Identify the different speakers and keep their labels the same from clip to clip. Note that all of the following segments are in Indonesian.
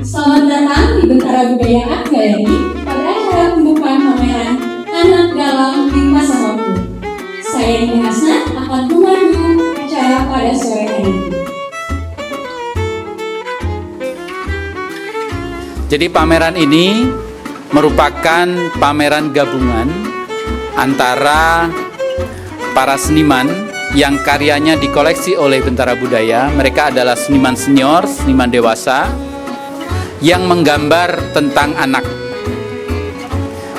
Speaker 1: Selamat datang di Bentara Budaya Art Gallery pada acara pembukaan pameran Anak dalam Lintasan Waktu. Saya Nini Hasnat akan memandu acara pada sore hari ini.
Speaker 2: Jadi pameran ini merupakan pameran gabungan antara para seniman yang karyanya dikoleksi oleh Bentara Budaya. Mereka adalah seniman senior, seniman dewasa yang menggambar tentang anak.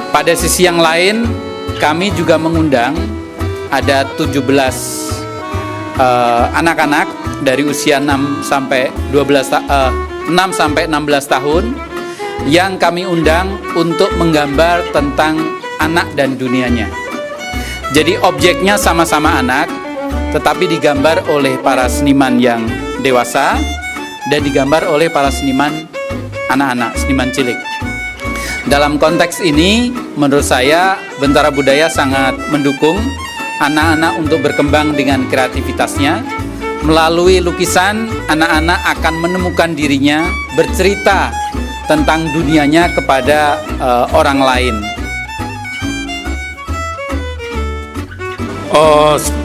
Speaker 2: Pada sisi yang lain, kami juga mengundang ada 17 anak-anak dari usia 6 sampai 16 tahun yang kami undang untuk menggambar tentang anak dan dunianya. Jadi objeknya sama-sama anak, tetapi digambar oleh para seniman yang dewasa dan digambar oleh para seniman anak-anak, seniman cilik. Dalam konteks ini, menurut saya Bentara Budaya sangat mendukung anak-anak untuk berkembang dengan kreativitasnya. Melalui lukisan, anak-anak akan menemukan dirinya, bercerita tentang dunianya kepada orang lain.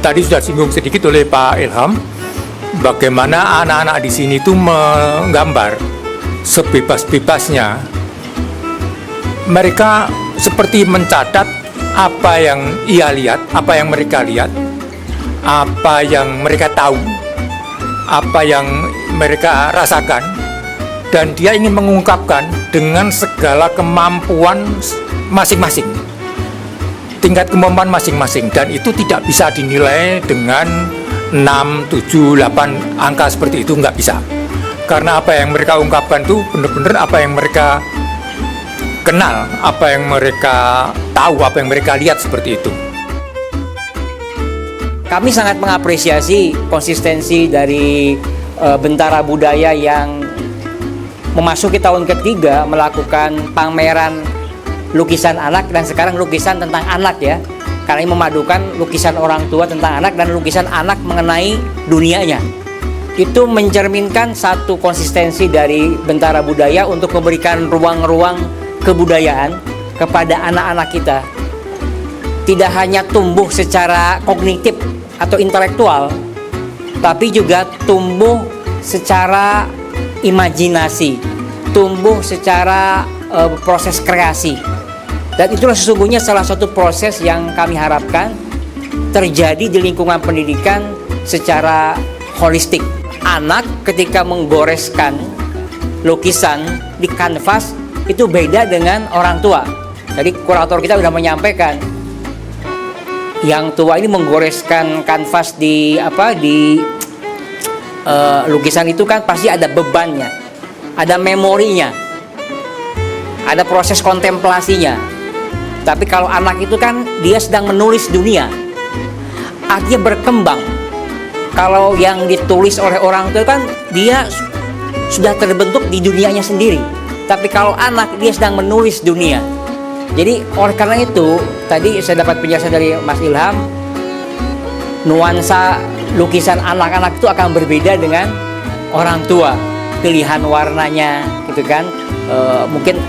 Speaker 3: Tadi sudah singgung sedikit oleh Pak Ilham, bagaimana anak-anak di sini itu menggambar sebebas-bebasnya. Mereka seperti mencatat apa yang ia lihat, apa yang mereka lihat, apa yang mereka tahu, apa yang mereka rasakan, dan dia ingin mengungkapkan dengan segala kemampuan masing-masing, tingkat kemampuan masing-masing, dan itu tidak bisa dinilai dengan 6, 7, 8 angka seperti itu, nggak bisa. Karena apa yang mereka ungkapkan itu benar-benar apa yang mereka kenal, apa yang mereka tahu, apa yang mereka lihat, seperti itu.
Speaker 4: Kami sangat mengapresiasi konsistensi dari Bentara Budaya yang memasuki tahun ketiga melakukan pameran lukisan anak dan sekarang lukisan tentang anak ya. Karena ini memadukan lukisan orang tua tentang anak dan lukisan anak mengenai dunianya. Itu mencerminkan satu konsistensi dari Bentara Budaya untuk memberikan ruang-ruang kebudayaan kepada anak-anak kita. Tidak hanya tumbuh secara kognitif atau intelektual, tapi juga tumbuh secara imajinasi, tumbuh secara proses kreasi. Dan itulah sesungguhnya salah satu proses yang kami harapkan terjadi di lingkungan pendidikan secara holistik. Anak ketika menggoreskan lukisan di kanvas itu beda dengan orang tua. Jadi kurator kita sudah menyampaikan, yang tua ini menggoreskan kanvas di lukisan itu kan pasti ada bebannya, ada memorinya, ada proses kontemplasinya. Tapi kalau anak itu kan dia sedang menulis dunia, artinya berkembang. Kalau yang ditulis oleh orang tua kan dia sudah terbentuk di dunianya sendiri. Tapi kalau anak dia sedang menulis dunia. Jadi oleh karena itu tadi saya dapat penjelasan dari Mas Ilham, nuansa lukisan anak-anak itu akan berbeda dengan orang tua. Pilihan warnanya gitu kan, mungkin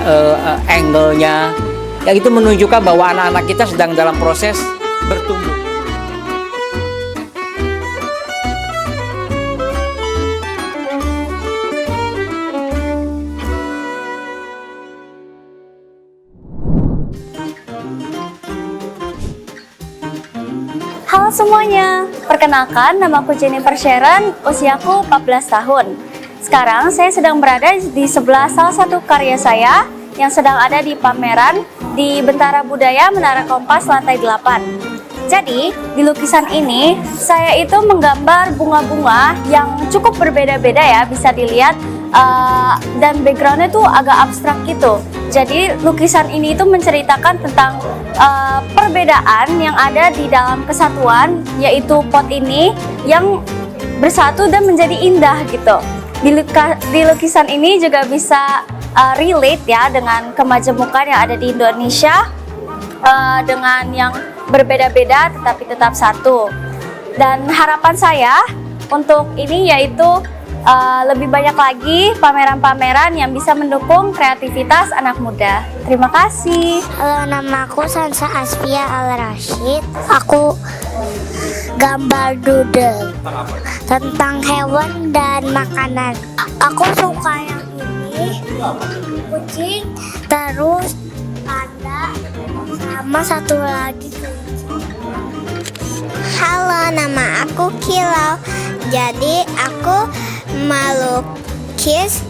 Speaker 4: angle-nya. Yang itu menunjukkan bahwa anak-anak kita sedang dalam proses bertumbuh.
Speaker 5: Halo semuanya, perkenalkan namaku Jennifer Sharon, usiaku 14 tahun. Sekarang saya sedang berada di sebelah salah satu karya saya yang sedang ada di pameran di Bentara Budaya Menara Kompas lantai 8. Jadi, di lukisan ini saya itu menggambar bunga-bunga yang cukup berbeda-beda ya, bisa dilihat dan backgroundnya tuh agak abstrak gitu. Jadi lukisan ini tuh menceritakan tentang perbedaan yang ada di dalam kesatuan, yaitu pot ini yang bersatu dan menjadi indah gitu. Di lukisan ini juga bisa relate ya dengan kemajemukan yang ada di Indonesia, dengan yang berbeda-beda tetapi tetap satu. Dan harapan saya untuk ini yaitu lebih banyak lagi pameran-pameran yang bisa mendukung kreativitas anak muda. Terima kasih.
Speaker 6: Halo, nama aku Sansa Asfia Al-Rashid. Aku gambar doodle tentang hewan dan makanan. Aku suka yang ini, kucing, terus panda, sama satu lagi kelinci. Halo, nama aku Kilau. Jadi aku melukis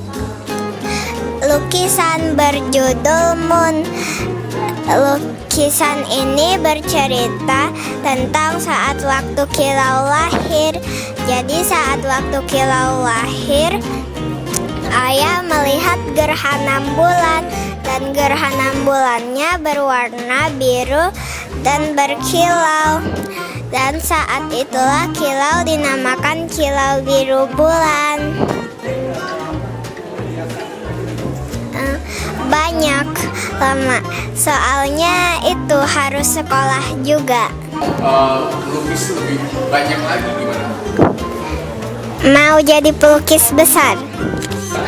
Speaker 6: lukisan berjudul Moon. Lukisan ini bercerita tentang saat waktu Kilau lahir. Jadi saat waktu Kilau lahir, ayah melihat gerhana bulan, dan gerhana bulannya berwarna biru dan berkilau. Dan saat itulah Kilau dinamakan Kilau Biru Bulan. Banyak lama, soalnya itu harus sekolah juga.
Speaker 2: Lukis lebih banyak lagi gimana?
Speaker 6: Mau jadi pelukis besar.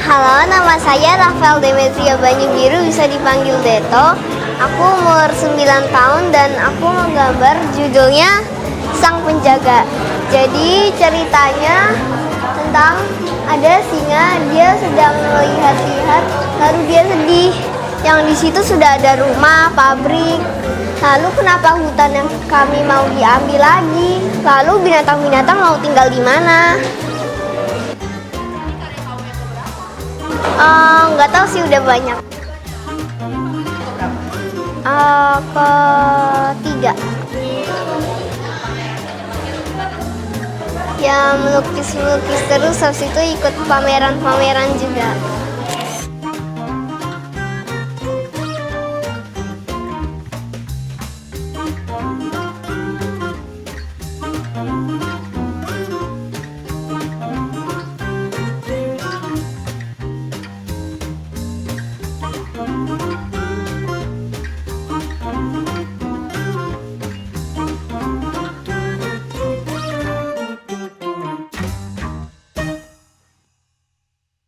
Speaker 7: Halo, nama saya Rafael Demetria Banyu-Biru, bisa dipanggil Deto. Aku umur 9 tahun dan aku menggambar judulnya Sang Penjaga. Jadi ceritanya tentang ada singa, dia sedang melihat-lihat, lalu dia sedih. Yang di situ sudah ada rumah, pabrik. Lalu kenapa hutan yang kami mau diambil lagi? Lalu binatang-binatang mau tinggal di mana? Nggak tahu sih, udah banyak. Ketiga. Ya melukis terus, habis itu ikut pameran-pameran juga.